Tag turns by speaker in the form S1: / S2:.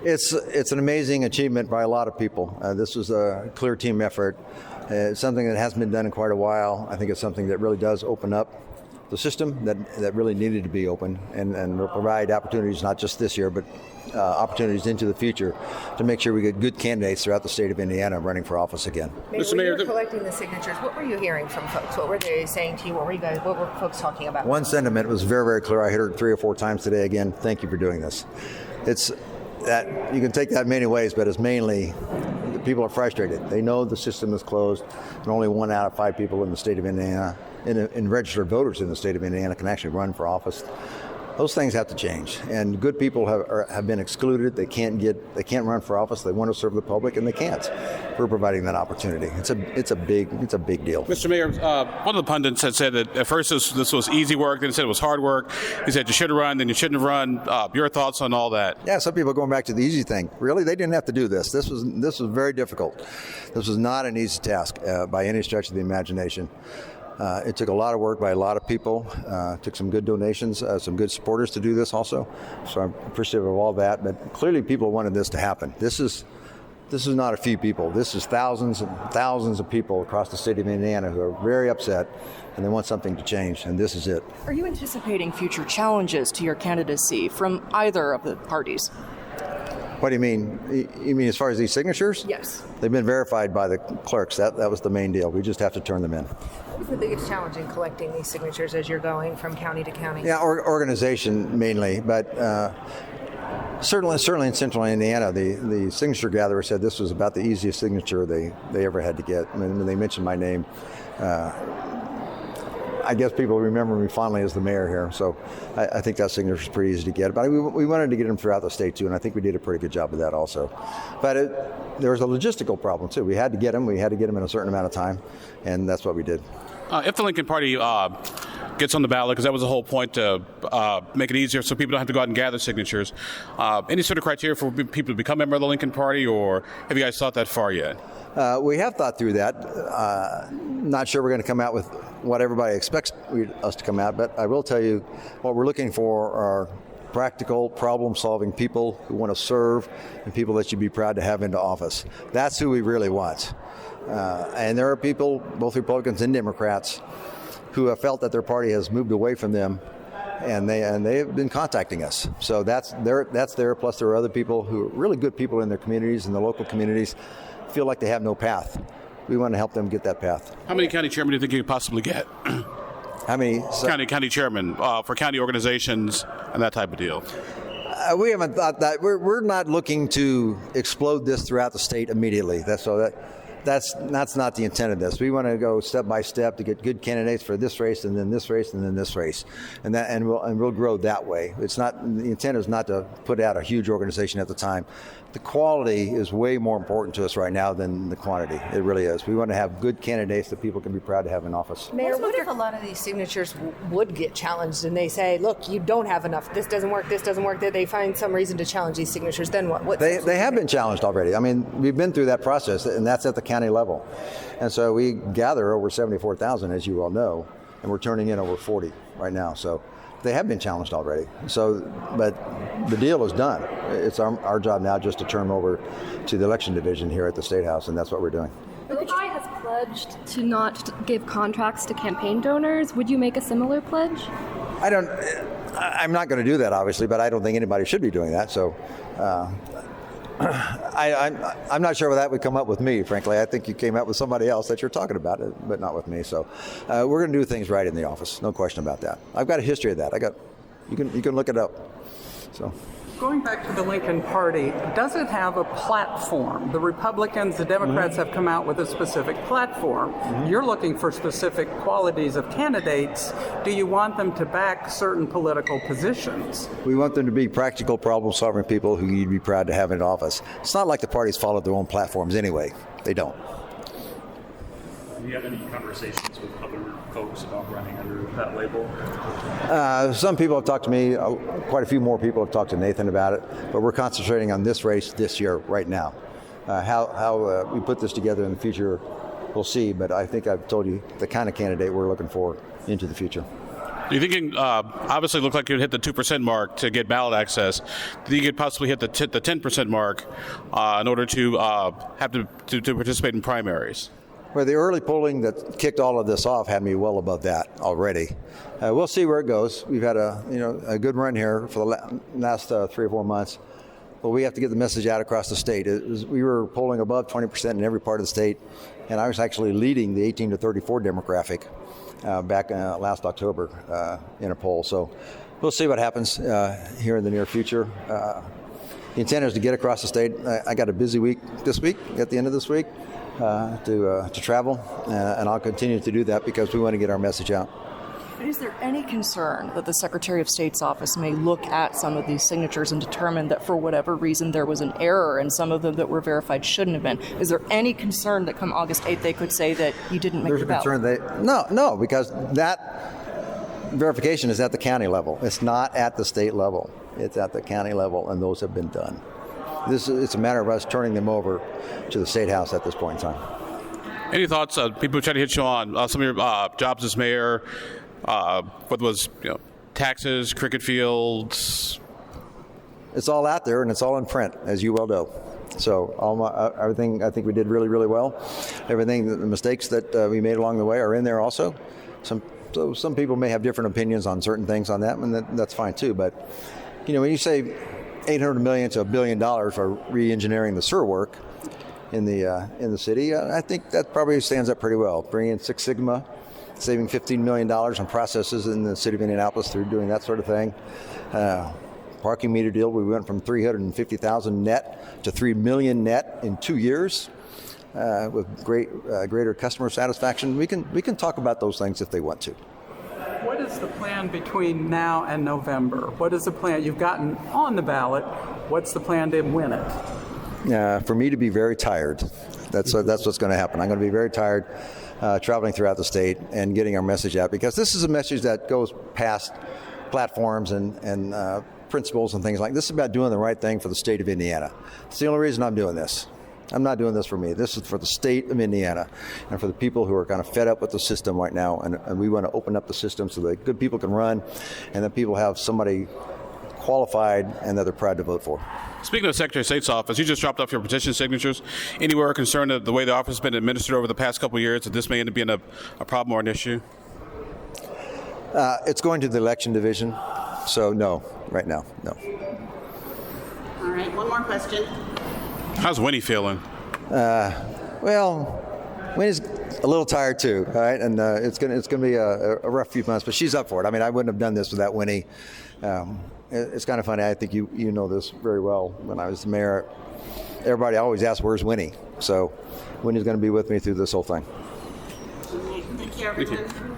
S1: It's an amazing achievement by a lot of people. This was a clear team effort. It's something that hasn't been done in quite a while. I think it's something that really does open up the system that really needed to be open and will provide opportunities not just this year, but opportunities into the future to make sure we get good candidates throughout the state of Indiana running for office again.
S2: When you were collecting the signatures, what were you hearing from folks? What were they saying to you? What were folks talking about?
S1: One sentiment was very, very clear. I heard it 3 or 4 times today. Again, thank you for doing this. It's that you can take that many ways, but it's mainly people are frustrated. They know the system is closed, and only 1 out of 5 people in the state of Indiana, in registered voters in the state of Indiana, can actually run for office. Those things have to change, and good people have been excluded. They can't run for office. They want to serve the public, and they can't. We're providing that opportunity. It's a big deal.
S3: Mr. Mayor, one of the pundits had said that at first this was easy work, then he said it was hard work. He said you should have run, then you shouldn't have run. Your thoughts on all that?
S1: Yeah, some people are going back to the easy thing. Really, they didn't have to do this. This was very difficult. This was not an easy task by any stretch of the imagination. It took a lot of work by a lot of people. Took some good donations, some good supporters to do this also. So I'm appreciative of all that. But clearly, people wanted this to happen. This is not a few people. This is thousands and thousands of people across the state of Indiana who are very upset, and they want something to change. And this is it.
S4: Are you anticipating future challenges to your candidacy from either of the parties?
S1: What do you mean? You mean as far as these signatures?
S4: Yes.
S1: They've been verified by the clerks. That was the main deal. We just have to turn them in.
S2: What's the biggest challenge in collecting these signatures as you're going from county to county?
S1: Yeah, organization mainly, but certainly in central Indiana, the signature gatherer said this was about the easiest signature they ever had to get. I mean, when they mentioned my name, I guess people remember me fondly as the mayor here, so I think that signature is pretty easy to get. But we wanted to get them throughout the state too, and I think we did a pretty good job of that also. But there was a logistical problem too. We had to get them. We had to get them in a certain amount of time, and that's what we did.
S3: If the Lincoln Party gets on the ballot, because that was the whole point to make it easier so people don't have to go out and gather signatures, any sort of criteria for people to become a member of the Lincoln Party, or have you guys thought that far yet?
S1: We have thought through that. Not sure we're going to come out with what everybody expects us to come out, but I will tell you what we're looking for are practical, problem-solving people who want to serve and people that you'd be proud to have into office. That's who we really want. And there are people, both Republicans and Democrats, who have felt that their party has moved away from them, and they have been contacting us. So that's there. Plus, there are other people who are really good people in their communities, in the local communities, feel like they have no path. We want to help them get that path.
S3: How many county chairmen do you think you could possibly get?
S1: How many?
S3: County chairmen for county organizations and that type of deal.
S1: We haven't thought that. We're not looking to explode this throughout the state immediately. That's not the intent of this. We want to go step by step to get good candidates for this race, and then this race, and then this race, and we'll grow that way. It's not, the intent is not to put out a huge organization at the time. The quality is way more important to us right now than the quantity. It really is. We want to have good candidates that people can be proud to have in office.
S2: Mayor, what if a lot of these signatures would get challenged and they say, look, you don't have enough, this doesn't work, that they find some reason to challenge these signatures, then what?
S1: They have been challenged already. I mean, we've been through that process, and that's at the county level. And so we gather over 74,000, as you all know, and we're turning in over 40 right now. So they have been challenged already. So, but the deal is done. It's our job now just to turn them over to the election division here at the State House, and that's what we're doing.
S5: Illinois has pledged to not give contracts to campaign donors. Would you make a similar pledge?
S1: I'm not going to do that, obviously, but I don't think anybody should be doing that. So I'm not sure where that would come up with me, frankly. I think you came up with somebody else that you're talking about, but not with me. So we're going to do things right in the office. No question about that. I've got a history of that. You can look it up. So.
S6: Going back to the Lincoln Party, does it have a platform? The Republicans, the Democrats have come out with a specific platform. You're looking for specific qualities of candidates. Do you want them to back certain political positions?
S1: We want them to be practical, problem-solving people who you'd be proud to have in office. It's not like the parties followed their own platforms anyway. They don't.
S7: Do you have any conversations with other folks about running under that label?
S1: Some people have talked to me. Quite a few more people have talked to Nathan about it. But we're concentrating on this race this year, right now. How we put this together in the future, we'll see. But I think I've told you the kind of candidate we're looking for into the future.
S3: You're thinking, obviously, it looked like you'd hit the 2% mark to get ballot access. Do you think you could possibly hit the 10% mark in order to have to participate in primaries?
S1: Well, the early polling that kicked all of this off had me well above that already. We'll see where it goes. We've had a good run here for the last 3 or 4 months, but we have to get the message out across the state. We were polling above 20% in every part of the state, and I was actually leading the 18 to 34 demographic back last October in a poll. So we'll see what happens here in the near future. The intent is to get across the state. I got a busy week this week, at the end of this week, to travel, and I'll continue to do that because we want to get our message out.
S4: Is there any concern that the Secretary of State's office may look at some of these signatures and determine that for whatever reason there was an error and some of them that were verified shouldn't have been? Is there any concern that come August 8th they could say that you didn't make the ballot?
S1: There's a concern no, because that verification is at the county level. It's not at the state level. It's at the county level, and those have been done. It's a matter of us turning them over to the State House at this point in time.
S3: Any thoughts? People trying to hit you on some of your jobs as mayor, what was taxes, cricket fields?
S1: It's all out there, and it's all in print, as you well know. So everything I think we did really, really well. Everything, the mistakes that we made along the way are in there also. So some people may have different opinions on certain things on that, and that's fine too. But when you say $800 million to $1 billion for re-engineering the sewer work in the city, I think that probably stands up pretty well. Bringing in Six Sigma, saving $15 million on processes in the city of Indianapolis through doing that sort of thing. Parking meter deal, we went from 350,000 net to 3 million net in 2 years. With greater customer satisfaction. We can talk about those things if they want to.
S6: What is the plan between now and November? What is the plan? You've gotten on the ballot. What's the plan to win it?
S1: For me to be very tired. That's what's going to happen. I'm going to be very tired traveling throughout the state and getting our message out, because this is a message that goes past platforms and principles and things like this. This is about doing the right thing for the state of Indiana. It's the only reason I'm doing this. I'm not doing this for me. This is for the state of Indiana and for the people who are kind of fed up with the system right now. And we want to open up the system so that good people can run and that people have somebody qualified and that they're proud to vote for.
S3: Speaking of the Secretary of State's office, you just dropped off your petition signatures. Anywhere concerned of the way the office has been administered over the past couple of years, that this may end up being a problem or an issue?
S1: It's going to the election division. So no, right now, no.
S8: All right, one more question.
S3: How's Winnie feeling?
S1: Well, Winnie's a little tired too, all right? And it's gonna be a rough few months, but she's up for it. I mean, I wouldn't have done this without Winnie. It's kind of funny. I think you know this very well. When I was the mayor, everybody always asked, "Where's Winnie?" So Winnie's going to be with me through this whole thing.
S8: Thank you, everyone.
S3: Thank you.